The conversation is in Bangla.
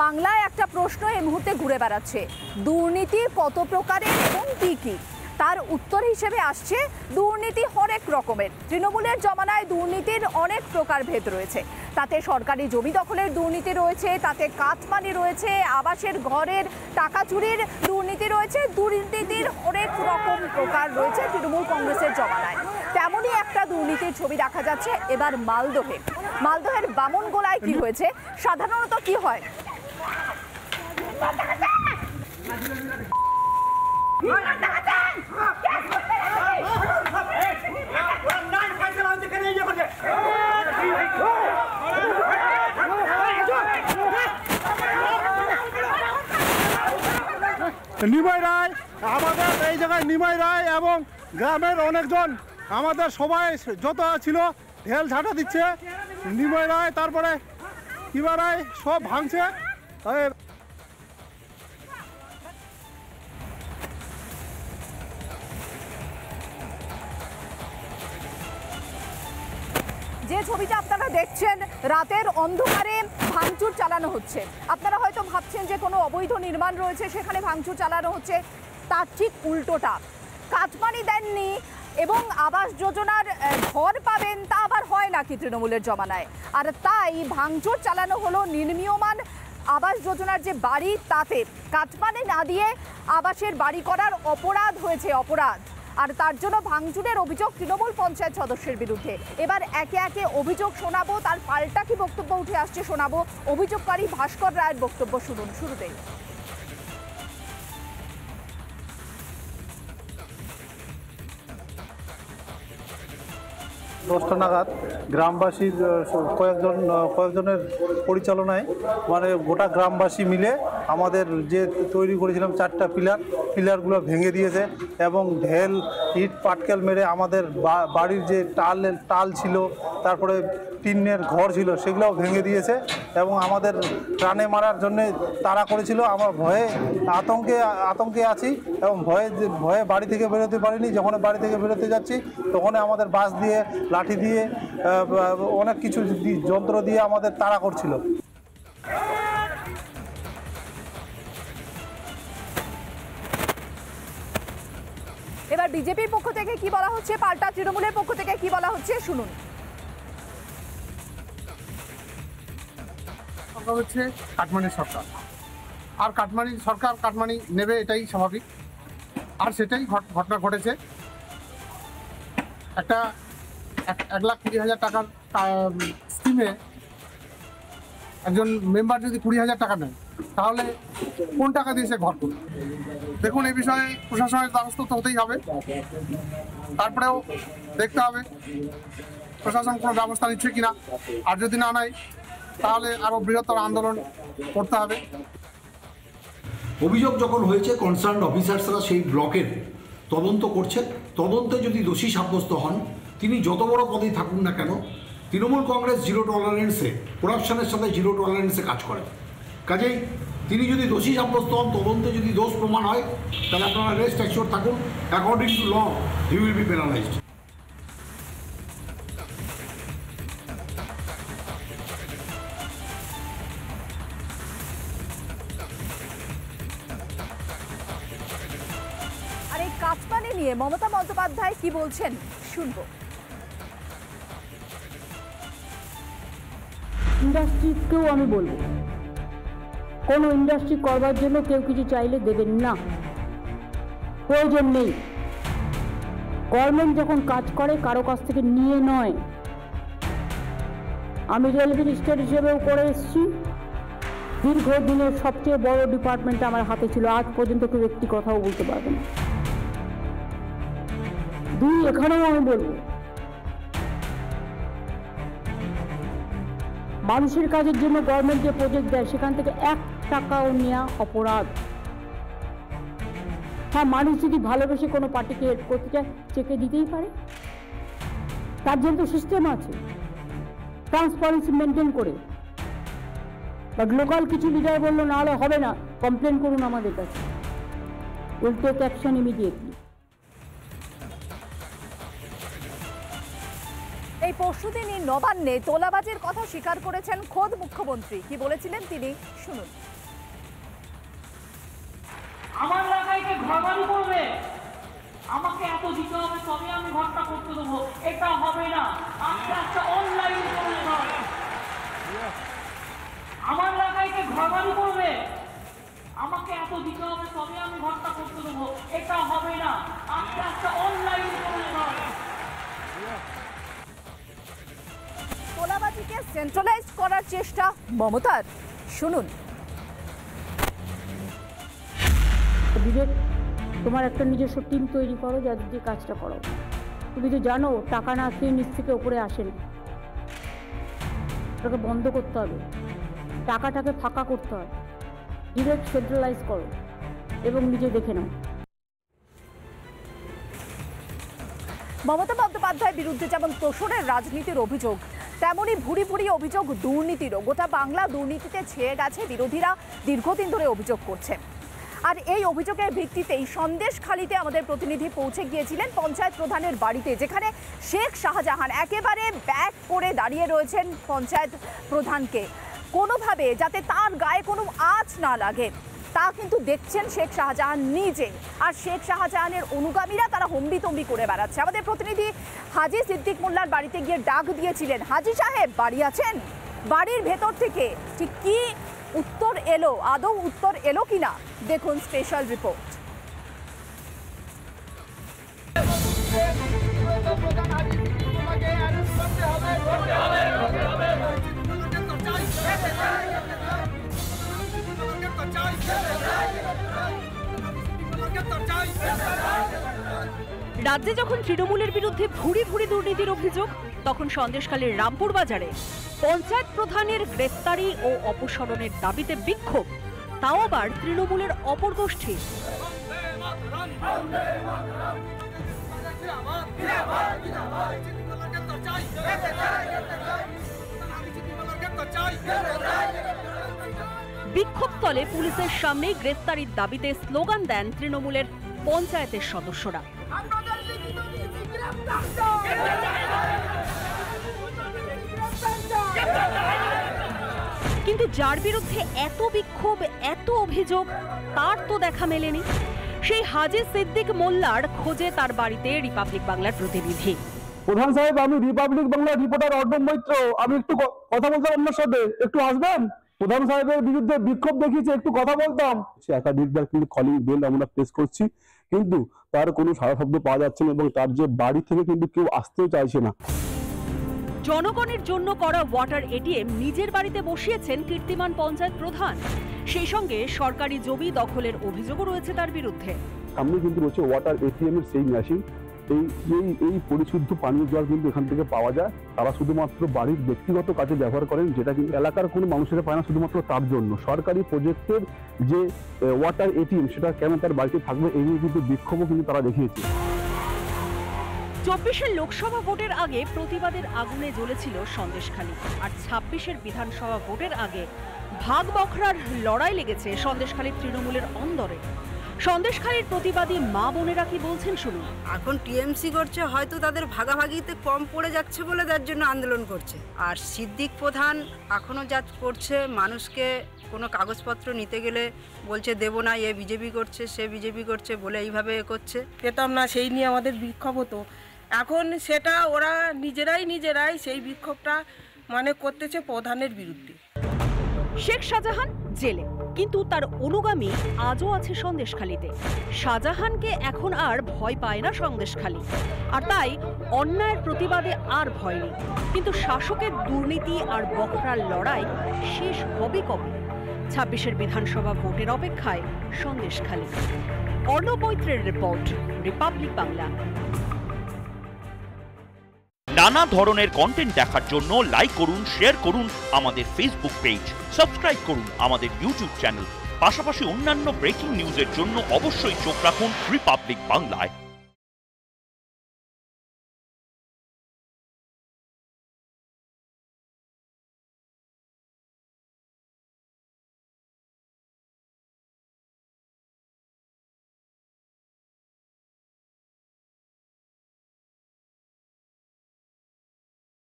বাংলায় একটা প্রশ্ন এই মুহূর্তে ঘুরে বেড়াচ্ছে, দুর্নীতি কত প্রকারের এবং কি কি? তার উত্তর হিসেবে আসছে দুর্নীতি হরেক রকমের। তৃণমূলের জমানায় দুর্নীতির অনেক প্রকারভেদ রয়েছে। তাতে সরকারি জমি দখলের দুর্নীতি রয়েছে, তাতে কাটমানি রয়েছে, আবাসের ঘরের টাকা চুরির দুর্নীতি রয়েছে। দুর্নীতির হরেক রকম প্রকার রয়েছে তৃণমূল কংগ্রেসের জমানায়। তেমনই একটা দুর্নীতির ছবি দেখা যাচ্ছে এবার মালদহে। মালদহের বামনগোলায় কি হয়েছে? সাধারণত কি হয়, নিমাই রায় আমাদের এই জায়গায়, নিমাই রায় এবং গ্রামের অনেকজন আমাদের সবাই যত ছিল ঢেল ঝাঁটা দিচ্ছে। নিমাই রায়, তারপরে কিবা রায় সব ভাঙছে। যে ছবিটা আপনারা দেখছেন, রাতের অন্ধকারে ভাঙচুর চালানো হচ্ছে। আপনারা হয়তো ভাবছেন যে কোনো অবৈধ নির্মাণ রয়েছে সেখানে ভাঙচুর চালানো হচ্ছে, তার ঠিক উল্টোটা। কাটমানি দেননি এবং আবাস যোজনার ঘর পাবেন তা আবার হয় নাকি তৃণমূলের জমানায়? আর তাই ভাঙচুর চালানো হলো নির্মীয়মান আবাস যোজনার যে বাড়ি, তাতে কাটমানি না দিয়ে আবাসের বাড়ি করার অপরাধ হয়েছে, অপরাধ। আর তার জন্য ভাঙচুরের অভিযোগ তৃণমূল পঞ্চায়েত সদস্যের বিরুদ্ধে। এবার একে একে অভিযোগ শোনাবো, তার পাল্টা কি বক্তব্য উঠে আসছে শোনাবো। অভিযোগকারী ভাস্কর রায়ের বক্তব্য শুনুন শুরুতেই। 10টা নাগাদ গ্রামবাসীর কয়েকজনের পরিচালনায়, মানে গোটা গ্রামবাসী মিলে আমাদের যে তৈরি করেছিলাম 4টা পিলারগুলো ভেঙে দিয়েছে এবং ঢেল ইট পাটকেল মেরে আমাদের বাড়ির যে টাল ছিল, তারপরে টিনের ঘর ছিল, সেগুলোও ভেঙে দিয়েছে এবং আমাদের প্রাণে মারার জন্য তাড়া করেছিল। আমরা ভয়ে আতঙ্কে আছি এবং ভয়ে বাড়ি থেকে বেরোতে পারিনি। যখন বাড়ি থেকে বেরোতে যাচ্ছি তখন আমাদের বাস দিয়ে, লাঠি দিয়ে, অনেক কিছু যন্ত্র দিয়ে আমাদের তাড়া করছিল। এবার বিজেপির পক্ষ থেকে কি বলা হচ্ছে, পাল্টা তৃণমূলের পক্ষ থেকে কি বলা হচ্ছে শুনুন। হচ্ছে কাটমানির সরকার, আর সরকার কাটমানি নেবে, এটাই স্বাভাবিক। আর সেটাই ঘটনা ঘটেছে। একটা 1,20,000 টাকার স্কিমে একজন মেম্বার যদি 20,000 টাকা নেয়, তাহলে কোন টাকা দিয়ে সে ঘর করবে? দেখুন, এই বিষয়ে প্রশাসনের দ্বারস্থ তো হতেই হবে। তারপরেও দেখতে হবে প্রশাসন কোনো ব্যবস্থা নিচ্ছে কিনা। আর যদি না নেয় তাহলে আরো বৃহত্তর আন্দোলন করতে হবে। অভিযোগ যখন হয়েছে, কনসার্ন অফিসার্সরা সেই ব্লকের তদন্ত করছেন। তদন্তে যদি দোষী সাব্যস্ত হন, তিনি যত বড় পদেই থাকুন না কেন, তৃণমূল কংগ্রেস জিরো টলারেন্সে, করাপশনের সাথে জিরো টলারেন্সে কাজ করে। কাজেই তিনি যদি দোষী সাব্যস্ত হন, তদন্তে যদি দোষ প্রমাণ হয়, তাহলে আপনারা রেস্ট অ্যাসিওর থাকুন, according to law he will be penalised. আর এই কাটমানি নিয়ে মমতা বন্দ্যোপাধ্যায় কি বলছেন শুনবো। ইন্ডাস্ট্রিকেও আমি বলবো, কোনো ইন্ডাস্ট্রি করবার জন্য কেউ কিছু চাইলে দেবেন না, প্রয়োজন নেই। গভর্নমেন্ট যখন কাজ করে কারো কাছ থেকে নিয়ে নয়। আমি রেলওয়ে মিনিস্টার হিসেবেও করে এসেছি। দীর্ঘদিনের সবচেয়ে বড় ডিপার্টমেন্ট আমার হাতে ছিল, আজ পর্যন্ত কেউ একটি কথাও বলতে পারবে না। এখানেও আমি বলবো, মানুষের কাজের জন্য গভর্নমেন্ট যে প্রজেক্ট দেয় সেখান থেকে 1 টাকাও নেওয়া অপরাধ। হ্যাঁ, মানুষ যদি ভালোবেসে কোনো পার্টিকে হেল্প করতে চায়, চেকে দিতেই পারে, তার জন্য তো সিস্টেম আছে, ট্রান্সপারেন্সি মেনটেন করে। বাট লোকাল কিছু লিডার বললো না হলে হবে না, কমপ্লেন করুন আমাদের কাছে, উইল টেক অ্যাকশন ইমিডিয়েটলি। এই পরশুদিনই নবান্নে তোলাবাজির কথা স্বীকার করেছেন খোদ মুখ্যমন্ত্রী। কি বলেছিলেন তিনি, শুনুন। আমার এলাকায় ঘরবাড়ি করবে, আমাকে এত দিতে হবে তবে আমি ঘরটা করতে দেবো, এটা হবে না। আস্তে আস্তে অনলাইন করে ঘর। আমার এলাকায় ঘরবাড়ি করবে, আমাকে এত দিতে হবে তবে আমি ঘরটা করতে দেবো, এটা হবে না। আস্তে আস্তে অনলাইন করে ঘর। তোলাবাজিকে সেন্ট্রালাইজ করার চেষ্টা মমতার, শুনুন। বিবেক, তোমার একটা নিজস্ব টিম তৈরি করো, যাদের দিয়ে কাজটা করো। তুমি তো জানো টাকা না খেয়ে নিচ থেকে ওপরে আসে না। ওটাকে বন্ধ করতে হবে, টাকাটাকে ফাঁকা করতে হবে। ডিরেক্ট সেন্ট্রালাইজ করো এবং নিজে দেখে নাও। মমতা বন্দ্যোপাধ্যায়ের বিরুদ্ধে যেমন তোষরের রাজনীতির অভিযোগ, তেমনই ভুরি ভুরি অভিযোগ দুর্নীতিরও। গোটা বাংলা দুর্নীতিতে ছেয়ে গেছে, বিরোধীরা দীর্ঘদিন ধরে অভিযোগ করছে। আর এই অভিযোগের ভিত্তিতেই সন্দেশখালিতে আমাদের প্রতিনিধি পৌঁছে গিয়েছিলেন পঞ্চায়েত প্রধানের বাড়িতে, যেখানে শেখ শাহজাহান একেবারে ব্যাক করে দাঁড়িয়ে রয়েছেন পঞ্চায়েত প্রধানকে, কোনোভাবে যাতে তার গায়ে কোনো আঁচ না লাগে তা কিন্তু দেখছেন শেখ শাহজাহান নিজে। আর শেখ শাহজাহানের অনুগামীরা তারা হম্বিতম্বি করে বেড়াচ্ছে। আমাদের প্রতিনিধি হাজি সিদ্দিক মোল্লার বাড়িতে গিয়ে ডাক দিয়েছিলেন, হাজি সাহেব বাড়ি আছেন? বাড়ির ভেতর থেকে ঠিক কি উত্তর এলো, আদৌ উত্তর এলো কিনা, দেখুন স্পেশাল রিপোর্ট। রাজ্যে যখন তৃণমূলের বিরুদ্ধে ভুরি ভুরি দুর্নীতির অভিযোগ, তখন সন্দেশখালীর রামপুর বাজারে পঞ্চায়েত প্রধানের গ্রেফতারি ও অপসারণের দাবিতে বিক্ষোভ, তাও আবার তৃণমূলের অপর গোষ্ঠী। বিক্ষোভস্থলে পুলিশের সামনেই গ্রেফতারির দাবিতে স্লোগান দেন তৃণমূলের পঞ্চায়েতের সদস্যরা। কিন্তু যার বিরুদ্ধে এত বিক্ষোভ, এত অভিযোগ, তার তো দেখা মেলেনি। সেই হাজি সিদ্দিক মোল্লার খোঁজে তার বাড়িতে রিপাবলিক বাংলার প্রতিনিধি। প্রধান সাহেব, আমি রিপাবলিক বাংলার রিপোর্টার অর্ণব মৈত্র। আমি একটু কথা বলতাম আপনার সাথে, একটু আসবেন? প্রধান সাহেবের বিরুদ্ধে বিক্ষোভ দেখিয়েছে, একটু কথা বলতাম। একাধিকবার কিন্তু কলিং বেল আমরা প্রেস করছি, কিন্তু তার কোনো সাড়া শব্দ পাওয়া যাচ্ছে না এবং তার যে বাড়ি থেকে কিন্তু কেউ আসতেও চাইছে না। জনগণের জন্য করা ওয়াটার এটিএম নিজের বাড়িতে বসিয়েছেন কীর্তিমান পঞ্চায়েত প্রধান। সেই সঙ্গে সরকারি জমি দখলের অভিযোগও রয়েছে তার বিরুদ্ধে। সামনে কিন্তু রয়েছে ওয়াটার এটিএম এর সেই মেশিন। এই পরিশুদ্ধ পানীয় জল কিন্তু এখান থেকে পাওয়া যায়। তারা শুধুমাত্র বাড়ির ব্যক্তিগত কাজে ব্যবহার করেন, যেটা কিন্তু এলাকার কোনো মানুষেরা পায় না, শুধুমাত্র তার জন্য। সরকারি প্রজেক্টের যে ওয়াটার এটিএম, সেটা কেন তার বাড়িতে থাকবে, এই নিয়ে কিন্তু বিক্ষোভও কিন্তু তারা দেখিয়েছে। 24-এর লোকসভা ভোটের আগে প্রতিবাদের আগুনে জ্বলেছিল সন্দেশখালী, আর 26-এর বিধানসভা ভোটের আগে ভাগ বখরার লড়াই লেগেছে সন্দেশখালীর তৃণমূলের অন্দরে। সন্দেশখালীর প্রতিবাদী মা বোনেরা কি বলছেন শুনুন। এখন টিএমসি করছে, হয়তো তাদের ভাগাভাগিতে কম পড়ে যাচ্ছে বলে তার জন্য আন্দোলন করছে। আর সিদ্দিক প্রধান এখনো যা করছে, মানুষকে কোনো কাগজপত্র নিতে গেলে বলছে দেব না, এ বিজেপি করছে, সে বিজেপি করছে বলে এইভাবে করছে। পেতাম না, সেই নিয়ে আমাদের বিক্ষোভ হতো। এখন সেটা ওরা নিজেরাই সেই বিক্ষোভটা করতেছে প্রধানের বিরুদ্ধে। শেখ শাহজাহান জেলে, কিন্তু তার অনুগামী আজও আছে সন্দেশখালীতে। শাহজাহানকে এখন আর ভয় পায় না সন্দেশখালী, আর তাই অন্যায়ের প্রতিবাদে আর ভয় নেই। কিন্তু শাসকের দুর্নীতি আর বখরার লড়াই শেষ হবে কবে? 26-এর বিধানসভা ভোটের অপেক্ষায় সন্দেশখালী। অর্ণব মৈত্রের রিপোর্ট, রিপাবলিক বাংলা। নানা ধরনের কন্টেন্ট দেখার জন্য লাইক করুন, শেয়ার করুন আমাদের ফেসবুক পেজ, সাবস্ক্রাইব করুন আমাদের ইউটিউব চ্যানেল। পাশাপাশি অন্যান্য ব্রেকিং নিউজের জন্য অবশ্যই চোখ রাখুন রিপাবলিক বাংলায়।